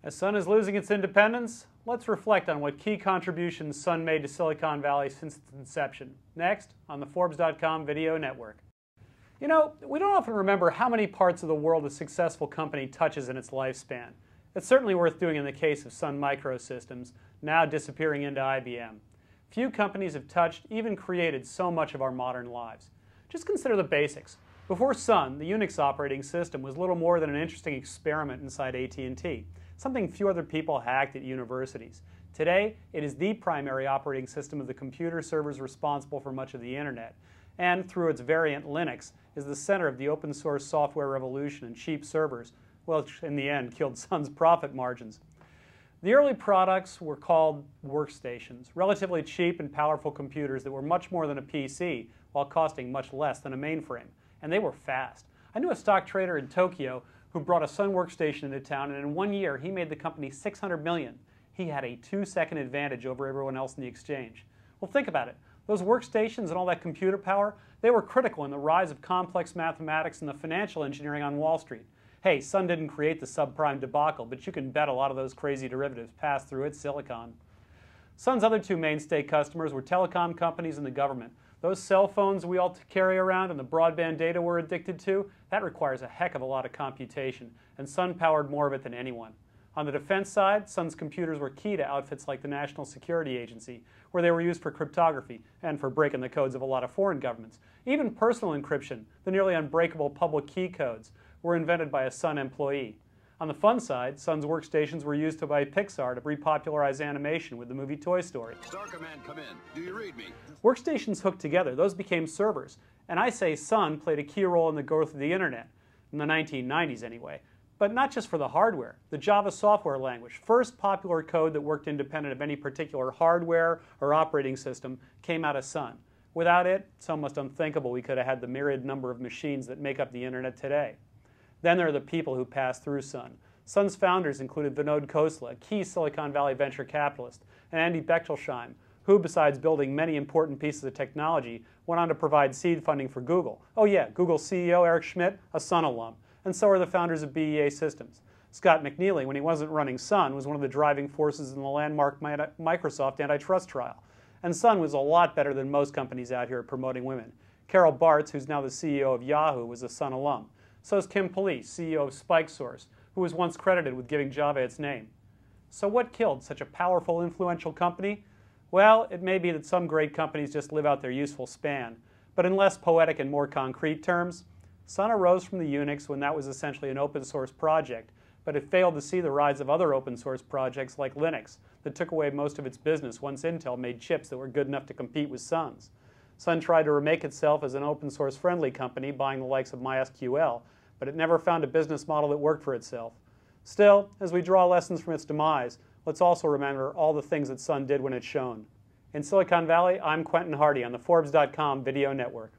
As Sun is losing its independence, let's reflect on what key contributions Sun made to Silicon Valley since its inception. Next, on the Forbes.com Video Network. You know, we don't often remember how many parts of the world a successful company touches in its lifespan. It's certainly worth doing in the case of Sun Microsystems, now disappearing into IBM. Few companies have touched, even created, so much of our modern lives. Just consider the basics. Before Sun, the Unix operating system was little more than an interesting experiment inside AT&T, something few other people hacked at universities. Today, it is the primary operating system of the computer servers responsible for much of the internet, and through its variant Linux, is the center of the open source software revolution and cheap servers, which in the end killed Sun's profit margins. The early products were called workstations, relatively cheap and powerful computers that were much more than a PC while costing much less than a mainframe. And they were fast. I knew a stock trader in Tokyo who brought a Sun workstation into town, and in 1 year he made the company $600 million. He had a 2-second advantage over everyone else in the exchange. Well, think about it. Those workstations and all that computer power, they were critical in the rise of complex mathematics and the financial engineering on Wall Street. Hey, Sun didn't create the subprime debacle, but you can bet a lot of those crazy derivatives passed through its silicon. Sun's other two mainstay customers were telecom companies and the government. Those cell phones we all carry around and the broadband data we're addicted to, that requires a heck of a lot of computation, and Sun powered more of it than anyone. On the defense side, Sun's computers were key to outfits like the National Security Agency, where they were used for cryptography and for breaking the codes of a lot of foreign governments. Even personal encryption, the nearly unbreakable public key codes, were invented by a Sun employee. On the fun side, Sun's workstations were used by Pixar to repopularize animation with the movie Toy Story. Star Command, come in. Do you read me? Workstations hooked together, those became servers, and I say Sun played a key role in the growth of the internet, in the 1990s anyway. But not just for the hardware. The Java software language, first popular code that worked independent of any particular hardware or operating system, came out of Sun. Without it, it's almost unthinkable we could have had the myriad number of machines that make up the internet today. Then there are the people who passed through Sun. Sun's founders included Vinod Khosla, a key Silicon Valley venture capitalist, and Andy Bechtolsheim, who, besides building many important pieces of technology, went on to provide seed funding for Google. Oh yeah, Google CEO Eric Schmidt, a Sun alum. And so are the founders of BEA Systems. Scott McNealy, when he wasn't running Sun, was one of the driving forces in the landmark Microsoft antitrust trial. And Sun was a lot better than most companies out here at promoting women. Carol Bartz, who's now the CEO of Yahoo, was a Sun alum. So is Kim Police, CEO of SpikeSource, who was once credited with giving Java its name. So what killed such a powerful, influential company? Well, it may be that some great companies just live out their useful span. But in less poetic and more concrete terms, Sun arose from the Unix when that was essentially an open source project, but it failed to see the rise of other open source projects like Linux that took away most of its business once Intel made chips that were good enough to compete with Sun's. Sun tried to remake itself as an open source friendly company, buying the likes of MySQL, but it never found a business model that worked for itself. Still, as we draw lessons from its demise, let's also remember all the things that Sun did when it shone. In Silicon Valley, I'm Quentin Hardy on the Forbes.com Video Network.